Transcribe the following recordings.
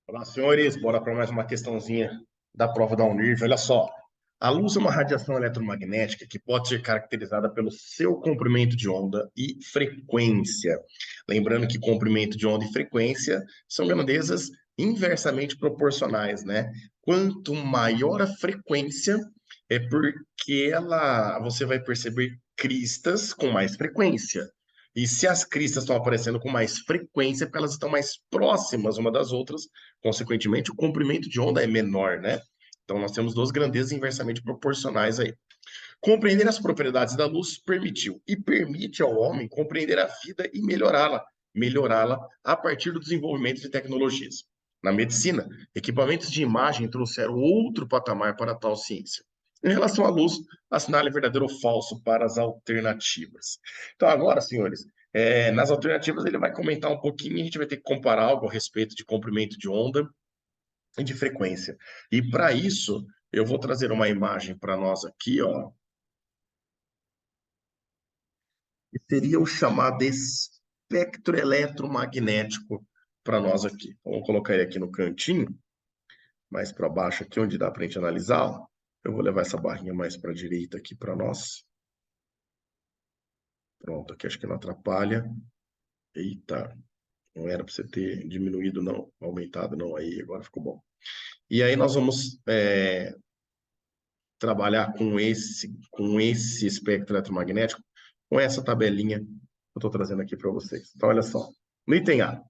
Olá, senhores, bora para mais uma questãozinha da prova da Unirv. Olha só, a luz é uma radiação eletromagnética que pode ser caracterizada pelo seu comprimento de onda e frequência. Lembrando que comprimento de onda e frequência são grandezas inversamente proporcionais, né? Quanto maior a frequência, é porque você vai perceber cristas com mais frequência. E se as cristas estão aparecendo com mais frequência, é porque elas estão mais próximas uma das outras. Consequentemente, o comprimento de onda é menor, né? Então, nós temos duas grandezas inversamente proporcionais aí. Compreender as propriedades da luz permitiu e permite ao homem compreender a vida e melhorá-la a partir do desenvolvimento de tecnologias. Na medicina, equipamentos de imagem trouxeram outro patamar para tal ciência. Em relação à luz, assinale verdadeiro ou falso para as alternativas. Então, agora, senhores, nas alternativas ele vai comentar um pouquinho, a gente vai ter que comparar algo a respeito de comprimento de onda e de frequência. E para isso, eu vou trazer uma imagem para nós aqui, ó, que seria o chamado espectro eletromagnético para nós aqui. Vamos colocar ele aqui no cantinho, mais para baixo aqui, onde dá para a gente analisar. Ó. Eu vou levar essa barrinha mais para a direita aqui para nós. Pronto, aqui acho que não atrapalha. Eita, não era para você ter diminuído, não, aumentado, não. Aí, agora ficou bom. E aí nós vamos trabalhar com esse espectro eletromagnético, com essa tabelinha que eu estou trazendo aqui para vocês. Então, olha só. No item A,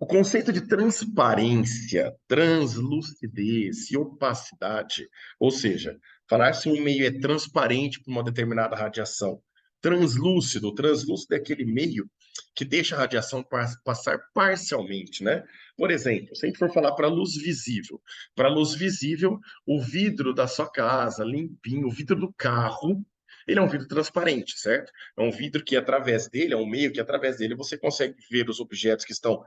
o conceito de transparência, translucidez e opacidade, ou seja, falar se um meio é transparente para uma determinada radiação. Translúcido é aquele meio que deixa a radiação passar parcialmente, né? Por exemplo, se a gente for falar para luz visível, o vidro da sua casa, limpinho, o vidro do carro, ele é um vidro transparente, certo? É um vidro que através dele, é um meio que através dele você consegue ver os objetos que estão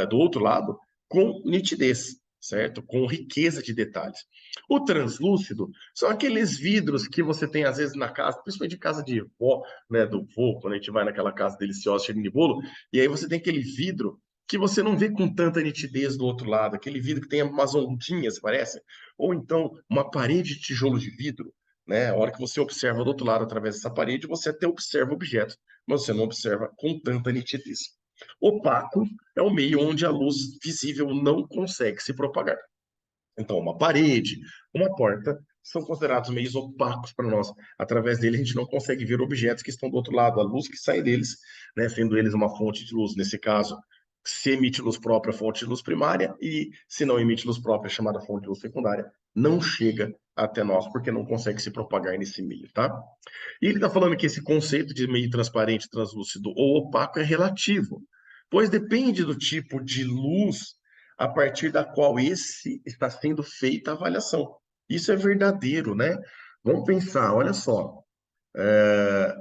do outro lado com nitidez, certo? Com riqueza de detalhes. O translúcido são aqueles vidros que você tem às vezes na casa, principalmente em casa de vó, né, do vô, quando a gente vai naquela casa deliciosa cheia de bolo, e aí você tem aquele vidro que você não vê com tanta nitidez do outro lado, aquele vidro que tem umas ondinhas, parece, ou então uma parede de tijolo de vidro, né? A hora que você observa do outro lado através dessa parede, você até observa objetos, mas você não observa com tanta nitidez. Opaco é o meio onde a luz visível não consegue se propagar. Então, uma parede, uma porta, são considerados meios opacos para nós. Através dele, a gente não consegue ver objetos que estão do outro lado, a luz que sai deles, né, sendo eles uma fonte de luz. Nesse caso, se emite luz própria, fonte de luz primária, e se não emite luz própria, chamada fonte de luz secundária, não chega até nós, porque não consegue se propagar nesse meio, tá? E ele está falando que esse conceito de meio transparente, translúcido ou opaco é relativo, pois depende do tipo de luz a partir da qual esse está sendo feita a avaliação. Isso é verdadeiro, né? Vamos pensar, olha só. é,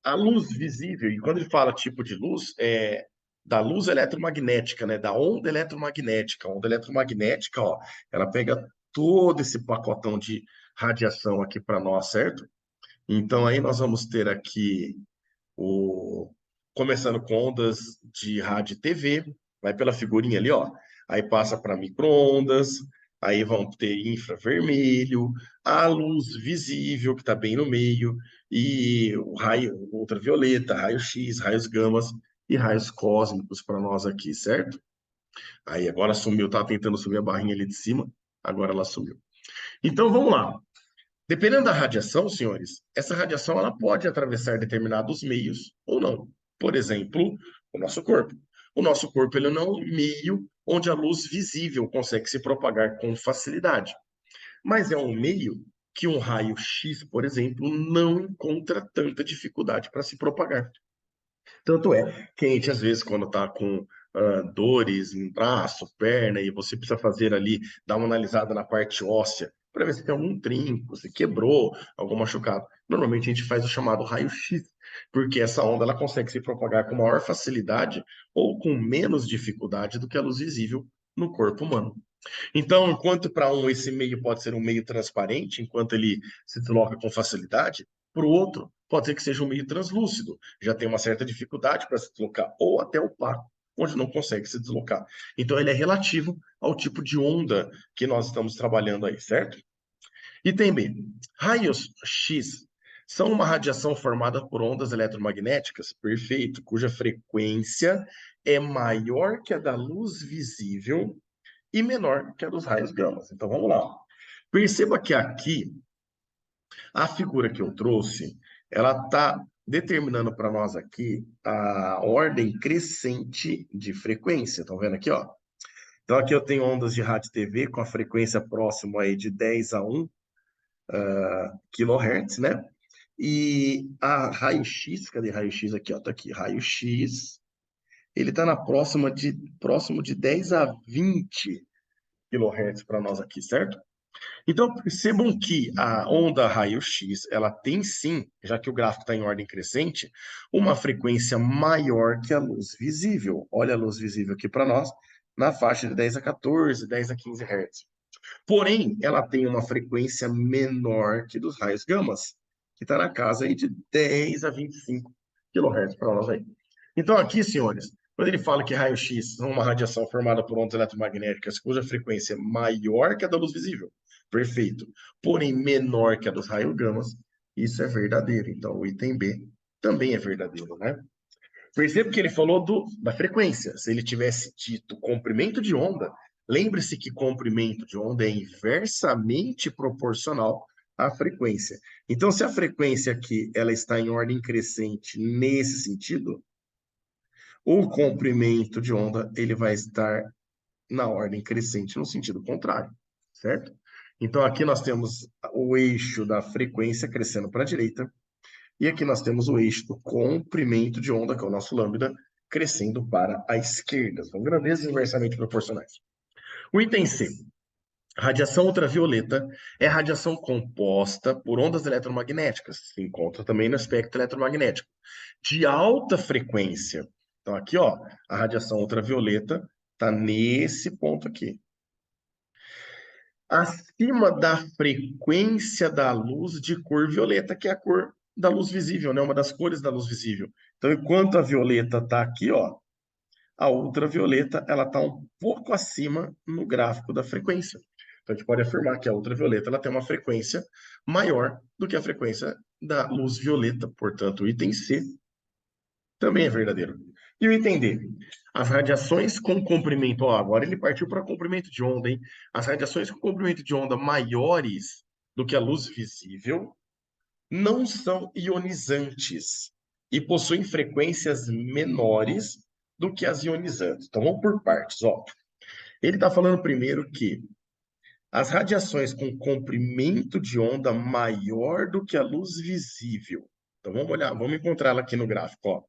a luz visível, e quando ele fala tipo de luz, é da luz eletromagnética, né? Da onda eletromagnética. A onda eletromagnética, ó, ela pega todo esse pacotão de radiação aqui para nós, certo? Então aí nós vamos ter aqui o começando com ondas de rádio e TV, vai pela figurinha ali, ó. Aí passa para micro-ondas, aí vão ter infravermelho, a luz visível que está bem no meio e o raio ultravioleta, raio-x, raios gamas e raios cósmicos para nós aqui, certo? Aí agora sumiu, tá tentando subir a barrinha ali de cima, agora ela sumiu. Então vamos lá. Dependendo da radiação, senhores, essa radiação ela pode atravessar determinados meios ou não. Por exemplo, o nosso corpo. O nosso corpo ele não é um meio onde a luz visível consegue se propagar com facilidade, mas é um meio que um raio X, por exemplo, não encontra tanta dificuldade para se propagar. Tanto é que a gente, às vezes, quando está com dores em braço, perna, e você precisa fazer ali, dar uma analisada na parte óssea, para ver se tem algum trinco, se quebrou, algum machucado. Normalmente a gente faz o chamado raio-x, porque essa onda ela consegue se propagar com maior facilidade ou com menos dificuldade do que a luz visível no corpo humano. Então, enquanto para um esse meio pode ser um meio transparente, enquanto ele se desloca com facilidade, para o outro pode ser que seja um meio translúcido, já tem uma certa dificuldade para se deslocar, ou até opaco. onde não consegue se deslocar. Então, ele é relativo ao tipo de onda que nós estamos trabalhando aí, certo? Item B. Raios X são uma radiação formada por ondas eletromagnéticas, perfeito, cuja frequência é maior que a da luz visível e menor que a dos raios gamas. Então, vamos lá. Perceba que aqui, a figura que eu trouxe, ela está determinando para nós aqui a ordem crescente de frequência. Estão vendo aqui, ó? Então, aqui eu tenho ondas de rádio e TV com a frequência próxima aí de 10 a 1 kHz, né? E a raio-x, cadê raio-x aqui, ó? Tá aqui, raio-x, ele tá próximo de 10 a 20 kHz para nós aqui, certo? Então, percebam que a onda raio-x, ela tem sim, já que o gráfico está em ordem crescente, uma frequência maior que a luz visível. Olha a luz visível aqui para nós, na faixa de 10 a 14, 10 a 15 Hz. Porém, ela tem uma frequência menor que dos raios gamas, que está na casa aí de 10 a 25 kHz para nós aí. Então, aqui, senhores, quando ele fala que raio-x é uma radiação formada por ondas eletromagnéticas cuja frequência é maior que a da luz visível, perfeito, porém menor que a dos raios gamas, isso é verdadeiro. Então, o item B também é verdadeiro, né? Perceba que ele falou da frequência. Se ele tivesse dito comprimento de onda, lembre-se que comprimento de onda é inversamente proporcional à frequência. Então, se a frequência aqui ela está em ordem crescente nesse sentido, o comprimento de onda ele vai estar na ordem crescente no sentido contrário, certo? Então, aqui nós temos o eixo da frequência crescendo para a direita, e aqui nós temos o eixo do comprimento de onda, que é o nosso lambda, crescendo para a esquerda. São grandezas inversamente proporcionais. O item C. Radiação ultravioleta é radiação composta por ondas eletromagnéticas. Se encontra também no espectro eletromagnético. De alta frequência. Então, aqui, ó, a radiação ultravioleta está nesse ponto aqui. Acima da frequência da luz de cor violeta, que é a cor da luz visível, né? Uma das cores da luz visível. Então, enquanto a violeta está aqui, ó, a ultravioleta ela está um pouco acima no gráfico da frequência. Então, a gente pode afirmar que a ultravioleta ela tem uma frequência maior do que a frequência da luz violeta. Portanto, o item C também é verdadeiro. E o item D? As radiações com comprimento, ó, agora ele partiu para comprimento de onda, hein? As radiações com comprimento de onda maiores do que a luz visível não são ionizantes e possuem frequências menores do que as ionizantes. Então vamos por partes, ó. Ele está falando primeiro que as radiações com comprimento de onda maior do que a luz visível. Então vamos olhar, vamos encontrá-la aqui no gráfico, ó.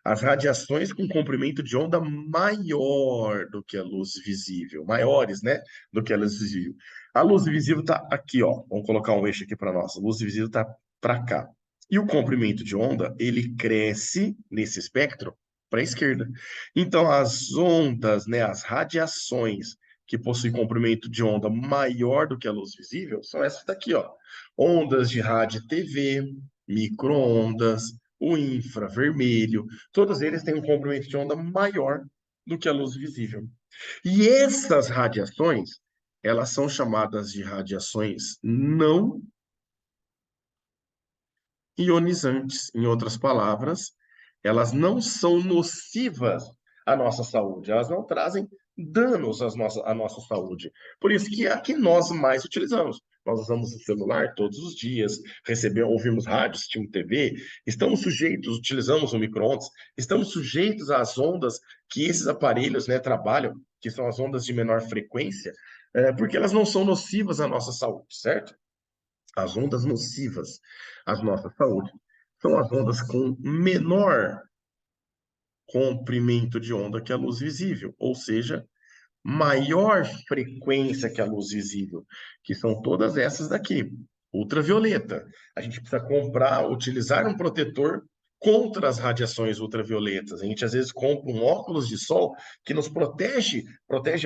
As radiações com comprimento de onda maior do que a luz visível, maiores, né, do que a luz visível. A luz visível está aqui, ó. Vamos colocar um eixo aqui para nós. A luz visível está para cá. E o comprimento de onda, ele cresce nesse espectro para a esquerda. Então, as ondas, né, as radiações que possuem comprimento de onda maior do que a luz visível são essas daqui, ó. Ondas de rádio e TV, micro-ondas, o infravermelho, todos eles têm um comprimento de onda maior do que a luz visível. E essas radiações, elas são chamadas de radiações não ionizantes. Em outras palavras, elas não são nocivas à nossa saúde, elas não trazem danos à nossa saúde. Por isso que é a que nós mais utilizamos. Nós usamos o celular todos os dias, ouvimos rádio, assistimos TV, estamos sujeitos, utilizamos o micro-ondas, estamos sujeitos às ondas que esses aparelhos, né, trabalham, que são as ondas de menor frequência, porque elas não são nocivas à nossa saúde, certo? As ondas nocivas à nossa saúde são as ondas com menor comprimento de onda que a luz visível, ou seja, maior frequência que a luz visível, que são todas essas daqui. Ultravioleta. A gente precisa comprar, utilizar um protetor contra as radiações ultravioletas. A gente às vezes compra um óculos de sol que nos protege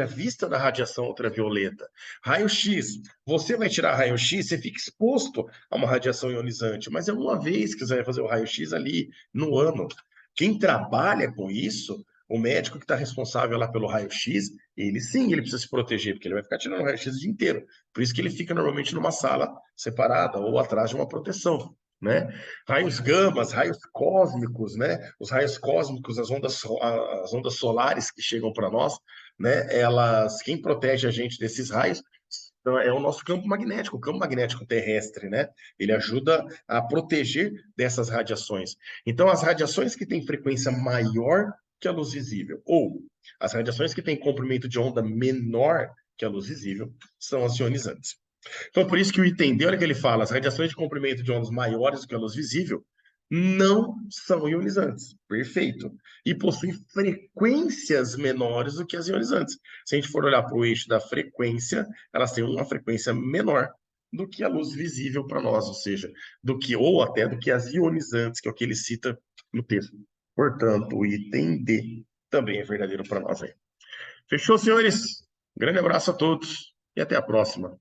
a vista da radiação ultravioleta. Raio-X. Você vai tirar raio-X, você fica exposto a uma radiação ionizante, mas é uma vez que você vai fazer o raio-X ali no ano. Quem trabalha com isso O médico que está responsável lá pelo raio-x, ele sim, ele precisa se proteger, porque ele vai ficar tirando o raio-x o dia inteiro. Por isso que ele fica normalmente numa sala separada ou atrás de uma proteção, né? Raios gamas, raios cósmicos, né? Os raios cósmicos, as ondas solares que chegam para nós, né? Elas, quem protege a gente desses raios então, é o nosso campo magnético terrestre, né? Ele ajuda a proteger dessas radiações. Então, as radiações que têm frequência maior que a luz visível, ou as radiações que têm comprimento de onda menor que a luz visível, são as ionizantes. Então, por isso que o item D, olha que ele fala, as radiações de comprimento de ondas maiores do que a luz visível não são ionizantes. Perfeito. E possuem frequências menores do que as ionizantes. Se a gente for olhar para o eixo da frequência, elas têm uma frequência menor do que a luz visível para nós, ou seja, do que ou até do que as ionizantes, que é o que ele cita no texto. Portanto, o item D também é verdadeiro para nós aí. Fechou, senhores? Grande abraço a todos e até a próxima.